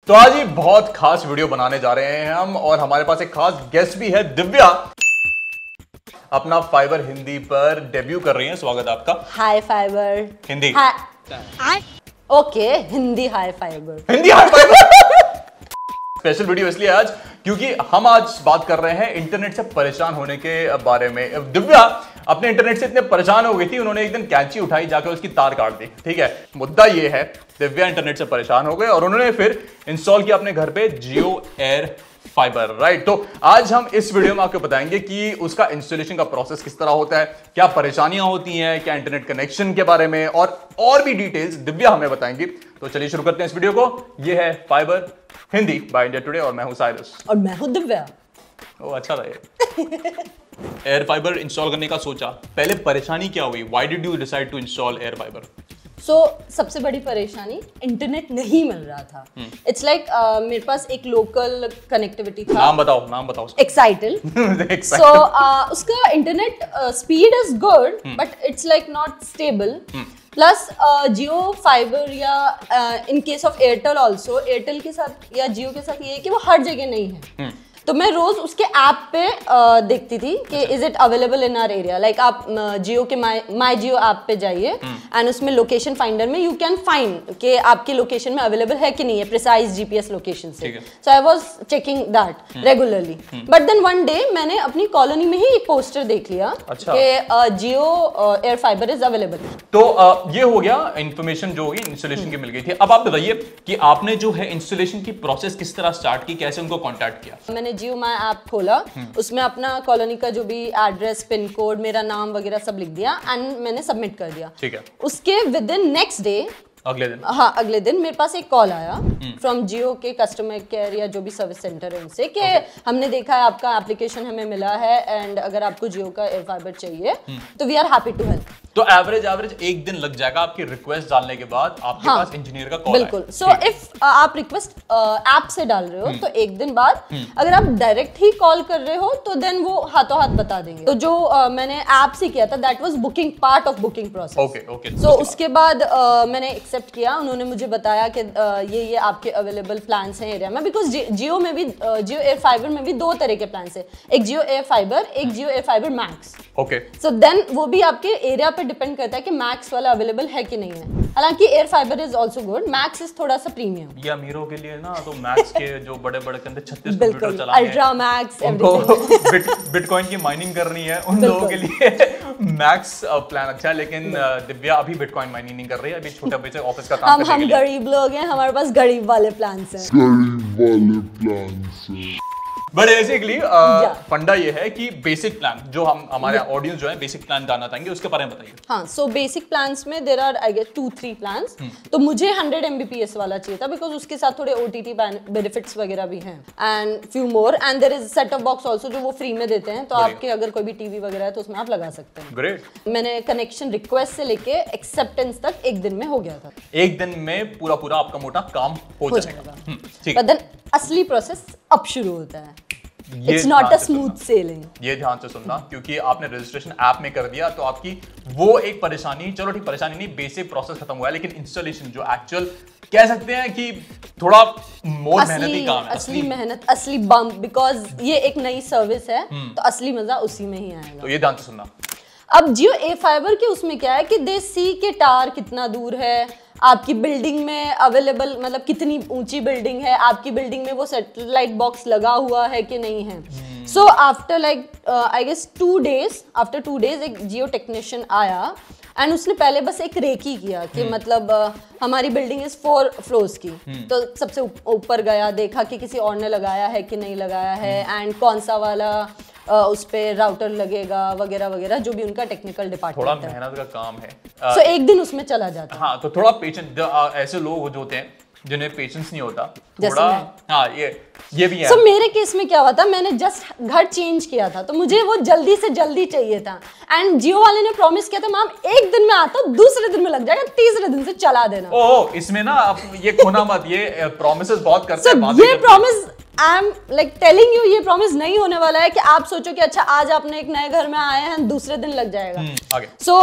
तो आज ही बहुत खास वीडियो बनाने जा रहे हैं हम, और हमारे पास एक खास गेस्ट भी है। दिव्या अपना फाइबर हिंदी पर डेब्यू कर रही हैं। स्वागत है आपका। हाय फाइबर हिंदी। ओके हिंदी हाय फाइबर। हिंदी हाय फाइबर। स्पेशल वीडियो इसलिए आज क्योंकि हम आज बात कर रहे हैं इंटरनेट से परेशान होने के बारे में। दिव्या अपने इंटरनेट से इतने परेशान हो गई थी, उन्होंने एक दिन कैंची उठाई, जाकर उसकी तार काट दी। ठीक है, मुद्दा ये है दिव्या इंटरनेट से परेशान हो गए और उन्होंने फिर इंस्टॉल किया अपने घर पे जियो एयर फाइबर। राइट, तो आज हम इस वीडियो में आपको बताएंगे कि उसका इंस्टॉलेशन का प्रोसेस किस तरह होता है, क्या परेशानियां होती हैं, क्या इंटरनेट कनेक्शन के बारे में और भी डिटेल्स दिव्या हमें बताएंगी। तो चलिए शुरू करते हैं इस वीडियो को। ये है fibre Hindi by India today और मैं हूं साइरस और मैं हूं दिव्या। ओ अच्छा था ये। एयर फाइबर इंस्टॉल करने का सोचा, पहले परेशानी क्या हुई? Why did you decide to install air fiber? सबसे बड़ी परेशानी इंटरनेट नहीं मिल रहा था। इट्स लाइक मेरे पास एक लोकल कनेक्टिविटी था। नाम बताओ। एक्साइटल। सो उसका internet speed is good but it's like not stable. Plus Jio fibre या in case of Airtel also, Airtel के साथ या जियो के साथ ये है कि वो हर जगह नहीं है। तो मैं रोज उसके ऐप पे देखती थी कि is it available in our area. Like आप जियो के माई जियो ऐप पे जाइए एंड उसमें लोकेशन फाइंडर में यू कैन फाइंड कि आपकी लोकेशन में अवेलेबल है कि नहीं है, प्रिसाइज जीपीएस लोकेशन से। So I was checking that regularly. But then one day मैंने अपनी कॉलोनी में ही एक पोस्टर देख लिया कि जियो एयर फाइबर इज अवेलेबल। तो ये हो गया इंफॉर्मेशन जो होगी इंस्टॉलेशन की मिल गई थी। अब आप बताइए कि आपने जो है इंस्टॉलेशन की प्रोसेस किस तरह स्टार्ट की, कैसे उनको कॉन्टैक्ट किया? मैंने जियो माय ऐप खोला, उसमें अपना कॉलोनी का जो भी एड्रेस, पिन कोड, मेरा नाम वगैरह सब लिख दिया एंड मैंने सबमिट कर दिया। ठीक है। उसके विद इन नेक्स्ट डे, अगले दिन मेरे पास एक कॉल आया फ्रॉम जियो के कस्टमर केयर या जो भी सर्विस सेंटर है उनसे कि हमने देखा है आपका एप्लीकेशन हमें मिला है एंड अगर आपको जियो का एयर फाइबर चाहिए तो we are happy to help. तो एवरेज एक दिन लग जाएगा आपकी रिक्वेस्ट डालने के बाद आपके पास इंजीनियर का कॉल। बिल्कुल। सो इफ आप रिक्वेस्ट ऐप से डाल रहे हो तो एक दिन बाद, अगर आप डायरेक्ट ही कॉल कर रहे हो तो देन वो हाथों हाथ बता देंगे। तो जो मैंने ऐप से किया था that was booking, part of booking process. Okay. So उसके बाद मैंने एक्सेप्ट किया। उन्होंने मुझे बताया कि ये आपके अवेलेबल प्लान्स हैं एरिया में, बिकॉज जियो में भी, जियो एयर फाइबर में भी दो तरह के प्लान्स हैं, एक जियो एयर फाइबर, एक Jio air fibre max. Okay. So then वो भी आपके एरिया पे डिपेंड करता है कि मैक्स वाला अवेलेबल है कि नहीं है। हालांकि air fibre is also good, max is थोड़ा सा प्रीमियम। ये अमीरों के लिए ना, तो मैक्स के जो बड़े-बड़े कंधे 36 कंप्यूटर चलाते हैं, अल्ट्रा मैक्स, एवरीथिंग, बिटकॉइन की माइनिंग करनी है उन लोगों के लिए मैक्स प्लान अच्छा है। लेकिन दिव्या अभी बिटकॉइन माइनिंग नहीं कर रही है, अभी छोटा बच्चा ऑफिस का काम हम गरीब लोग हैं, हमारे पास गरीब वाले प्लान्स हैं। बट बेसिकली फंडा ये है कि बेसिक प्लान जो हमारे ऑडियंस जो है बेसिक प्लान जानना चाहेंगे, उसके बारे में बताइए। हाँ, सो बेसिक प्लान्स में there are I guess 2-3 plans. तो मुझे 100 Mbps वाला चाहिए था बिकॉज उसके साथ थोड़े OTT बेनिफिट्स वगैरह भी हैं and few more, and there is set top box also जो वो फ्री में देते हैं। तो आपके अगर कोई भी टीवी वगैरह है तो उसमें आप लगा सकते हैं। ग्रेट। मैंने कनेक्शन रिक्वेस्ट से लेके एक्सेप्टेंस तक एक दिन में हो गया था। एक दिन में पूरा आपका मोटा काम हो जाएगा। ठीक। बट देन असली प्रोसेस अब शुरू होता है। It's not a smooth sailing। ये ध्यान से सुनना, क्योंकि आपने रजिस्ट्रेशन ऐप में कर दिया तो आपकी वो एक परेशानी, चलो ठीक परेशानी नहीं, बेसिक प्रोसेस खत्म हुआ है, लेकिन इंस्टॉलेशन जो एक्चुअल कह सकते हैं कि थोड़ा मोर मेहनती काम है। असली मेहनत, असली बम्प, बिकॉज ये एक नई सर्विस है तो असली मजा उसी में ही आएगा। तो ये ध्यान से सुनना। अब जियो एयर फाइबर के उसमें क्या है कि दे सी के टावर कितना दूर है, आपकी बिल्डिंग में अवेलेबल, मतलब कितनी ऊंची बिल्डिंग है, आपकी बिल्डिंग में वो सैटेलाइट बॉक्स लगा हुआ है कि नहीं है। So after like I guess 2 days, after 2 days एक जियो टेक्नीशियन आया एंड उसने पहले बस एक रेकी किया कि मतलब हमारी बिल्डिंग इज 4 floors की। तो सबसे ऊपर गया, देखा कि किसी और ने लगाया है कि नहीं लगाया है एंड कौन सा वाला उस पे राउटर लगेगा वगैरह वगैरह, जो भी उनका टेक्निकल डिपार्टमेंट है। थोड़ा मेहनत का काम है। सो एक दिन उसमें चला जाता है। हाँ, तो थोड़ा पेशेंस, ऐसे लोग जो होते हैं जिन्हें पेशेंस नहीं होता थोड़ा, हाँ ये भी है। So, मेरे केस में क्या हुआ था, मैंने जस्ट घर चेंज किया था तो मुझे वो जल्दी से जल्दी चाहिए था एंड जियो वाले ने प्रॉमिस किया था मैम एक दिन में आता, दूसरे दिन में लग जाएगा, तीसरे दिन से चला देना। ओह, इसमें ना आप ये खोना मत, ये प्रॉमिसेस बहुत करते हैं। ये promise I am like telling you, ये प्रॉमिस नहीं होने वाला है कि आप सोचो कि अच्छा आज आपने एक नए घर में आए हैं दूसरे दिन लग जाएगा। आगे। सो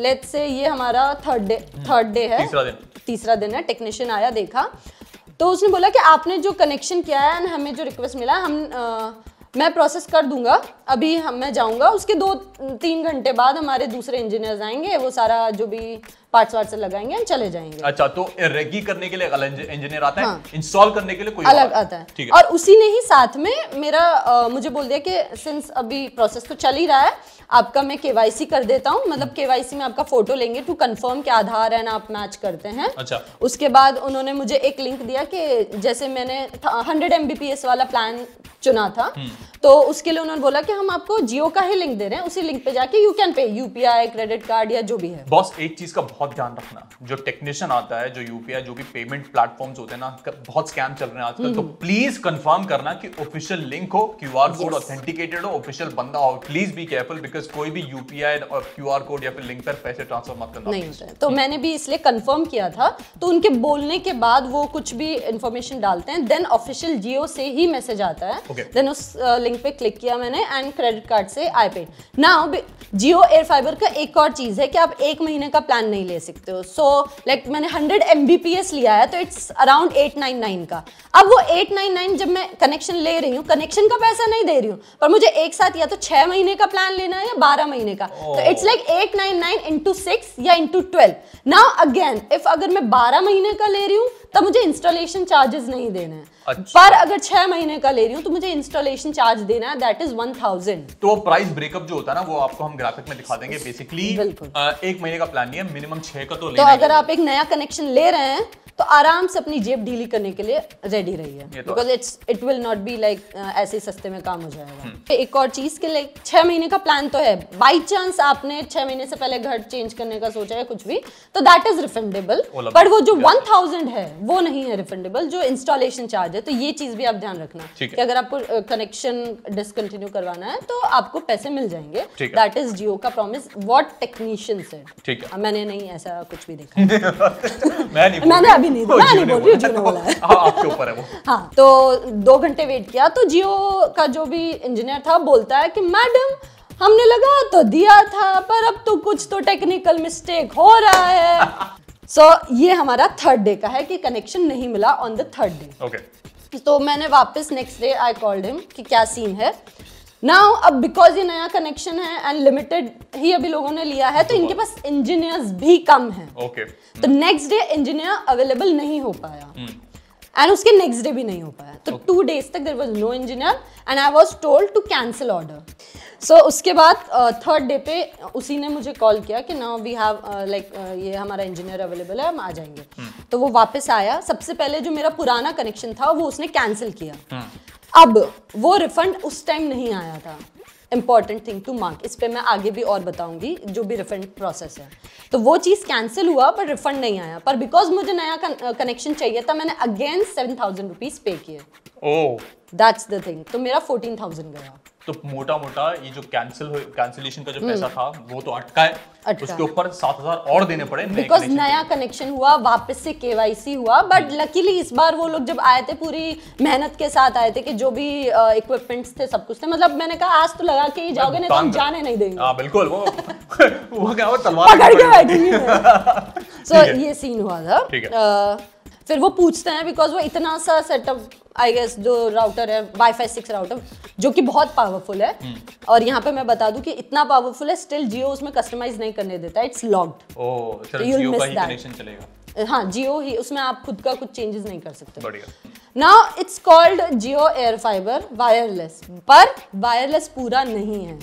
लेट्स से ये हमारा थर्ड डे है, तीसरा दिन है। टेक्नीशियन आया, देखा, तो उसने बोला कि आपने जो कनेक्शन किया है एंड हमें जो रिक्वेस्ट मिला है मैं प्रोसेस कर दूंगा, अभी मैं जाऊंगा, उसके 2-3 घंटे बाद हमारे दूसरे इंजीनियर्स आएंगे, वो सारा जो भी पार्ट्स वार्ट्स लगाएंगे हम चले जाएंगे। अच्छा, तो रेगी करने के लिए अलग इंजीनियर आता है, हाँ। इंस्टॉल करने के लिए कोई अलग आता है। ठीक है। और उसी ने ही साथ में मेरा मुझे बोल दिया कि सिंस अभी प्रोसेस तो चल ही रहा है, आपका मैं केवाईसी कर देता हूँ, मतलब केवाईसी में आपका फोटो लेंगे टू कंफर्म कि आधार है ना आप मैच करते हैं। अच्छा। उसके बाद उन्होंने मुझे एक लिंक दिया कि जैसे मैंने 100 MBPS वाला प्लान चुना था, तो उसके लिए उन्होंने बोला कि हम आपको जियो का ही लिंक दे रहे हैं, उसी लिंक पे जाके you can pay UPI, credit card या जो भी है। बॉस एक चीज का बहुत ध्यान रखना, जो टेक्नीशियन आता है, जो यूपीआई, जो भी पेमेंट प्लेटफॉर्म्स होते हैं ना, बहुत स्कैम चल रहे हैं आजकल, तो प्लीज कंफर्म करना कि ऑफिशियल लिंक हो, क्यूआर कोड ऑथेंटिकेटेड हो, ऑफिशियल बंदा हो। प्लीज बी केयरफुल, बिकॉज कोई भी यूपीआई और क्यूआर कोड या फिर लिंक पर पैसे ट्रांसफर मत करना। नहीं होता है, तो मैंने भी इसलिए कंफर्म किया था, तो उनके बोलने के बाद वो कुछ भी इंफॉर्मेशन डालते हैं, देन ऑफिशियल जियो से ही मैसेज आता है, देन उस लिंक पे क्लिक किया मैंने एंड क्रेडिट कार्ड से I paid. Now Jio air fibre का एक और चीज है कि आप 1 महीने का प्लान नहीं ले सकते हो। सो लाइक मैंने 100 MBPS लिया है, तो इट्स अराउंड 899 का। अब वो 899 जब मैं कनेक्शन ले रही हूँ, कनेक्शन का पैसा नहीं दे रही हूँ, पर मुझे एक साथ या तो 6 महीने का प्लान लेना है या 12 महीने का, तो इट्स लाइक 899 into 6 या into 12। नाउ अगेन इफ अगर मैं 12 महीने का ले रही हूँ तब मुझे इंस्टॉलेशन चार्जेस नहीं देने हैं। अच्छा। पर अगर 6 महीने का ले रही हूँ तो मुझे इंस्टॉलेशन चार्ज देना है, दैट इज 1000। तो प्राइस ब्रेकअप जो होता है ना, वो आपको हम ग्राफिक में दिखा देंगे। बेसिकली 1 महीने का प्लान नहीं है, मिनिमम 6 का तो लेना तो है। अगर आप एक नया कनेक्शन ले रहे हैं तो आराम से अपनी जेब ढीली करने के लिए रेडी रहिए, because it will not be like ऐसे सस्ते में काम हो जाएगा। एक और चीज के लिए 6 महीने का प्लान तो है, बाई चांस आपने 6 महीने से पहले घर चेंज करने का सोचा है कुछ भी, तो दैट इज रिफंडेबल, पर वो जो 1000 है वो नहीं है रिफंडेबल, जो इंस्टॉलेशन चार्ज है। तो ये चीज भी आप ध्यान रखना कि अगर आपको कनेक्शन डिसकंटिन्यू करवाना है तो आपको पैसे मिल जाएंगे। दैट इज जियो का प्रॉमिस, व्हाट टेक्नीशियन सेड। ठीक है, मैंने नहीं ऐसा कुछ भी देखा। मैंने अभी नहीं बोला, नहीं बोल रही हूँ, जियो ने बोला है। आपके ऊपर है वो। हाँ, तो 2 घंटे वेट किया, तो जियो का जो भी इंजीनियर था बोलता है कि मैडम हमने लगा तो दिया था, पर अब तो कुछ तो टेक्निकल मिस्टेक हो रहा है। सो ये हमारा 3rd डे का है कि कनेक्शन नहीं मिला on the 3rd day. Okay. तो मैंने वापस next day I called him कि क्या सीन है। नाउ अब बिकॉज ये नया कनेक्शन है एंड लिमिटेड ही अभी लोगों ने लिया है, तो इनके पास इंजीनियर्स भी कम हैं। ओके। तो नेक्स्ट डे इंजीनियर अवेलेबल नहीं हो पाया एंड उसके नेक्स्ट डे भी नहीं हो पाया, तो 2 days तक there was no engineer and I was told to cancel order. So उसके बाद 3rd डे पे उसी ने मुझे कॉल किया कि नाउ वी हैव लाइक ये हमारा इंजीनियर अवेलेबल है, हम आ जाएंगे। तो वो वापस आया, सबसे पहले जो मेरा पुराना कनेक्शन था वो उसने कैंसिल किया। अब वो रिफंड उस टाइम नहीं आया था, इंपॉर्टेंट थिंग टू मार्क, इस पे मैं आगे भी और बताऊंगी जो भी रिफंड प्रोसेस है। तो वो चीज कैंसिल हुआ पर रिफंड नहीं आया, पर बिकॉज मुझे नया कनेक्शन चाहिए था, मैंने अगेन 7000 रुपीज पे किए। ओह, दैट्स द थिंग। तो मेरा 14000 गया। तो मोटा मोटा ये जो कैंसिलेशन का जो पैसा था वो तो अटका है, उसके ऊपर 7000 और देने पड़े बिकॉज नया कनेक्शन हुआ, वापस से केवाईसी हुआ। बट लकीली इस बार वो लोग जब आए थे पूरी मेहनत के साथ आए थे कि जो भी इक्विपमेंट्स थे सब कुछ थे, मतलब मैंने कहा आज तो लगा के ही जाओगे, नहीं तो हम जाने नहीं देंगे। हाँ बिल्कुल, वो क्या वो तलवार पकड़ के बैठेंगे। सो ये सीन हुआ था। ठीक है। फिर वो पूछते हैं, बिकॉज वो इतना सा सेटअप आई गेस जो राउटर है वाईफाई 6 राउटर जो कि बहुत पावरफुल है, और यहाँ पे मैं बता दूं कि इतना पावरफुल है स्टिल जियो उसमें कस्टमाइज नहीं करने देता, इट्स लॉक्ड। ओह, सिर्फ जियो का ही कनेक्शन चलेगा। हाँ, जियो ही, उसमें आप खुद का कुछ चेंजेस नहीं कर सकते। बढ़िया। Now it's called Jio air fibre wireless, पर वायरलेस पूरा नहीं है।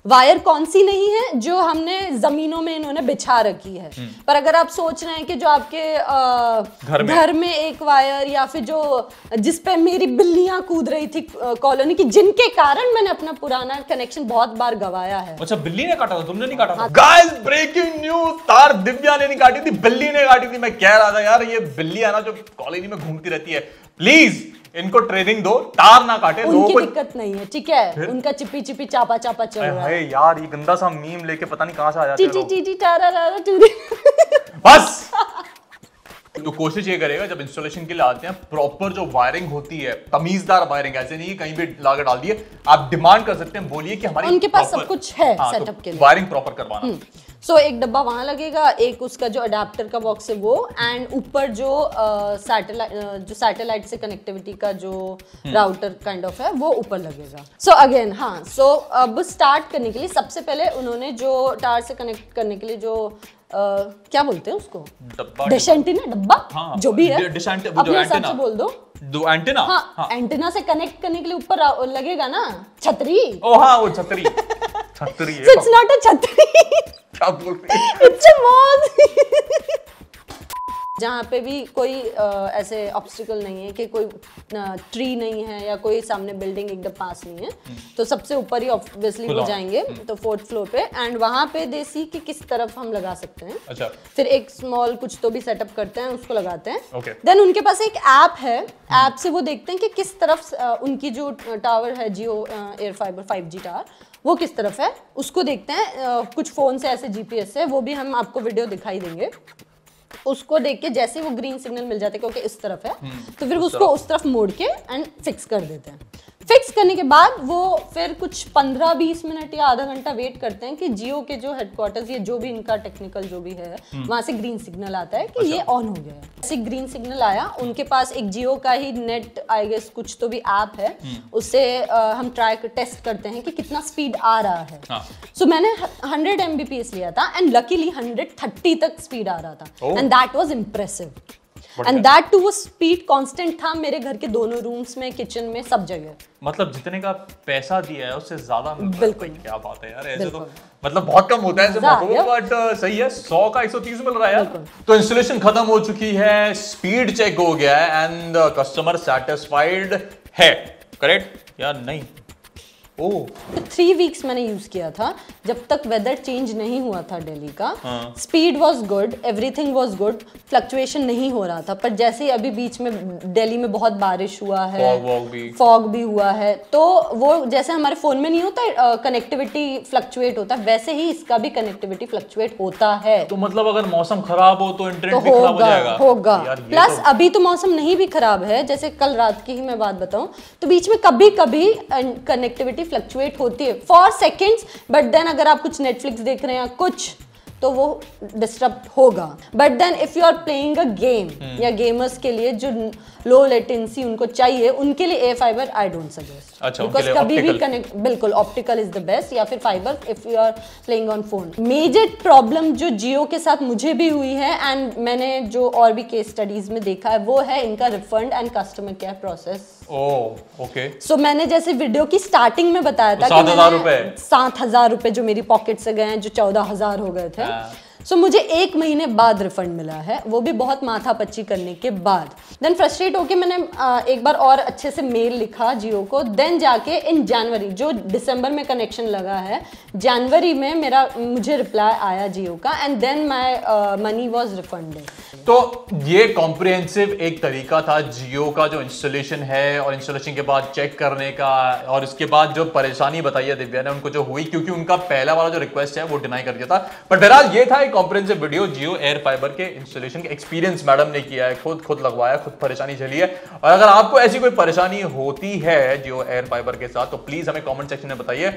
वायर कौन सी नहीं है, जो हमने जमीनों में इन्होंने बिछा रखी है। पर अगर आप सोच रहे हैं कि जो आपके घर में एक वायर, या फिर जो जिस पे मेरी बिल्लियां कूद रही थी कॉलोनी की, जिनके कारण मैंने अपना पुराना कनेक्शन बहुत बार गवाया है। अच्छा, बिल्ली ने काटा था, तुमने नहीं काटा था? गाइस, ब्रेकिंग न्यूज, तार दिव्या ने नहीं काटी थी, बिल्ली ने काटी थी। मैं कह रहा था यार, ये बिल्ली है ना जो कॉलोनी में घूमती रहती है, प्लीज इनको ट्रेनिंग दो, तार ना काटे। उनकी दिक्कत नहीं है, ठीक है, उनका चिपी चिपी चापा चापा चल रहा है। यार ये गंदा सा मीम लेके पता नहीं कहां से आ जाते हैं लोग। बस तो कोशिश ये करेगा जब इंस्टॉलेशन के लिए आते हैं, प्रॉपर जो वायरिंग होती है, तमीजदार वायरिंग, ऐसे नहीं कहीं भी लाकर डाल दिए। आप डिमांड कर सकते हैं, बोलिए कि हमारी उनके पास सब कुछ है सेटअप के लिए, वायरिंग प्रॉपर करवाना। सो एक डब्बा वहां लगेगा, एक उसका जो अडेप्टर का बॉक्स है वो, एंड ऊपर जो सैटेलाइट से कनेक्टिविटी का जो राउटर काइंड ऑफ है वो ऊपर लगेगा। सो अगेन हाँ, सो अब स्टार्ट करने के लिए सबसे पहले उन्होंने जो टावर से कनेक्ट करने के लिए जो क्या बोलते हैं उसको, डिश एंटीना, डब्बा, हाँ, जो भी है, अपने हिसाब से बोल दो एंटीना। हाँ, एंटीना से कनेक्ट करने के लिए ऊपर लगेगा ना छतरी। ओ हाँ, वो छतरी छतरी है। इट्स नॉट अ छतरी। क्या बोल रही है? It's a wall. जहाँ पे भी कोई ऐसे ऑब्स्टिकल नहीं है कि कोई ट्री नहीं है या कोई सामने बिल्डिंग एकदम पास नहीं है, तो सबसे ऊपर ही ऑब्वियसली वो जाएंगे, तो 4th फ्लोर पे, एंड वहाँ पे दे सी कि किस तरफ हम लगा सकते हैं। अच्छा। फिर एक स्मॉल कुछ तो भी सेटअप करते हैं, उसको लगाते हैं। देन उनके पास एक ऐप है, ऐप से वो देखते हैं कि किस तरफ उनकी जो टावर है जियो एयर फाइबर 5G टावर, वो किस तरफ है, उसको देखते हैं। कुछ फोन से ऐसे GPS से, वो भी हम आपको वीडियो दिखाई देंगे। उसको देख के जैसे वो ग्रीन सिग्नल मिल जाते हैं क्योंकि इस तरफ है, तो फिर उसको उस तरफ मोड़ के एंड फिक्स कर देते हैं। फिक्स करने के बाद वो फिर कुछ 15-20 मिनट या आधा घंटा वेट करते हैं कि जियो के जो हेडक्वार्टर्स या जो भी इनका टेक्निकल जो भी है वहां से ग्रीन सिग्नल आता है कि ये ऑन हो गया है। ऐसे ग्रीन सिग्नल आया, उनके पास एक जियो का ही नेट आई गेस कुछ तो भी ऐप है, उससे हम टेस्ट करते हैं कि कितना स्पीड आ रहा है। सो मैंने 100 Mbps लिया था एंड लकीली 130 तक स्पीड आ रहा था, and that was impressive. And that too वो स्पीड कांस्टेंट था मेरे घर के दोनों रूम्स में, किचन में, सब जगह। मतलब जितने का पैसा दिया है उससे ज्यादा मिल रहा है। बिल्कुल। क्या बात है यार, ऐसे तो मतलब बहुत कम होता है ऐसे मौकों, बट सही है, 100 का 130 मिल रहा है यार। तो इंस्टॉलेशन खत्म हो चुकी है, स्पीड चेक हो गया है, एंड कस्टमर सेटिस्फाइड है, करेक्ट या नहीं? ओह, 3 वीक्स मैंने यूज किया था, जब तक वेदर चेंज नहीं हुआ था दिल्ली का। Speed was good, everything was good, fluctuation नहीं हो रहा था। पर जैसे ही अभी बीच में दिल्ली में बहुत बारिश हुआ है, फॉग भी हुआ है, तो वो जैसे हमारे फोन में नहीं होता कनेक्टिविटी फ्लक्चुएट होता, वैसे ही इसका भी कनेक्टिविटी फ्लक्चुएट होता है। तो मतलब अगर मौसम खराब हो तो इंटरनेट भी खराब हो जाएगा? होगा। प्लस तो अभी तो मौसम नहीं भी खराब है, जैसे कल रात की ही मैं बात बताऊं, तो बीच में कभी कभी कनेक्टिविटी फ्लक्चुएट होती है फॉर सेकेंड्स, बट देन अगर आप कुछ नेटफ्लिक्स देख रहे हैं कुछ, तो वो डिस्टर्ब होगा। But then if you are playing a game, या गेमर्स के लिए जो लो लेटेंसी उनको चाहिए, उनके लिए air fiber I don't suggest. अच्छा, बिकॉज कभी भी कनेक्ट, बिल्कुल ऑप्टिकल इज द बेस्ट, या फिर fiber if you are playing on phone. Major problem जो जियो के साथ मुझे भी हुई है, एंड मैंने जो और भी केस स्टडीज में देखा है, वो है इनका refund and customer care process. Oh, okay. So मैंने जैसे वीडियो की स्टार्टिंग में बताया था 7,000 रुपए जो मेरी पॉकेट से गए हैं, जो 14,000 हो गए थे। सो मुझे 1 महीने बाद रिफंड मिला है, वो भी बहुत माथापच्ची करने के बाद। देन फ्रस्ट्रेट होके मैंने एक बार और अच्छे से मेल लिखा जियो को। देन जाके इन जनवरी, जो दिसंबर में कनेक्शन लगा है, जनवरी में मुझे रिप्लाई आया जियो का, and then my money was refunded. तो ये कॉम्प्रिहेंसिव एक तरीका था जियो का जो इंस्टॉलेशन है, और इंस्टॉलेशन के बाद चेक करने का, और इसके बाद जो परेशानी बताई है दिव्या ने उनको जो हुई, क्योंकि उनका पहला वाला जो रिक्वेस्ट है वो डिनाई कर दिया था। पर बहरहाल ये था एक कॉम्प्रिहेंसिव वीडियो जियो एयर फाइबर के इंस्टॉलेशन के एक्सपीरियंस मैडम ने किया है, खुद लगवाया, खुद परेशानी झेली है। और अगर आपको ऐसी कोई परेशानी होती है जियो एयर फाइबर के साथ, तो प्लीज हमें कमेंट सेक्शन में बताइए।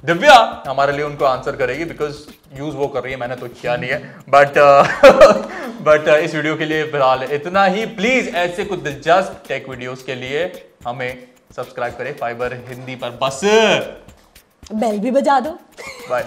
दिव्या हमारे लिए उनको आंसर करेगी, बिकॉज यूज वो कर रही है, मैंने तो किया नहीं है। बट इस वीडियो के लिए फिलहाल इतना ही। प्लीज ऐसे कुछ दिलचस्प टेक वीडियोस के लिए हमें सब्सक्राइब करें फाइबर हिंदी पर। बस बेल भी बजा दो। बाय।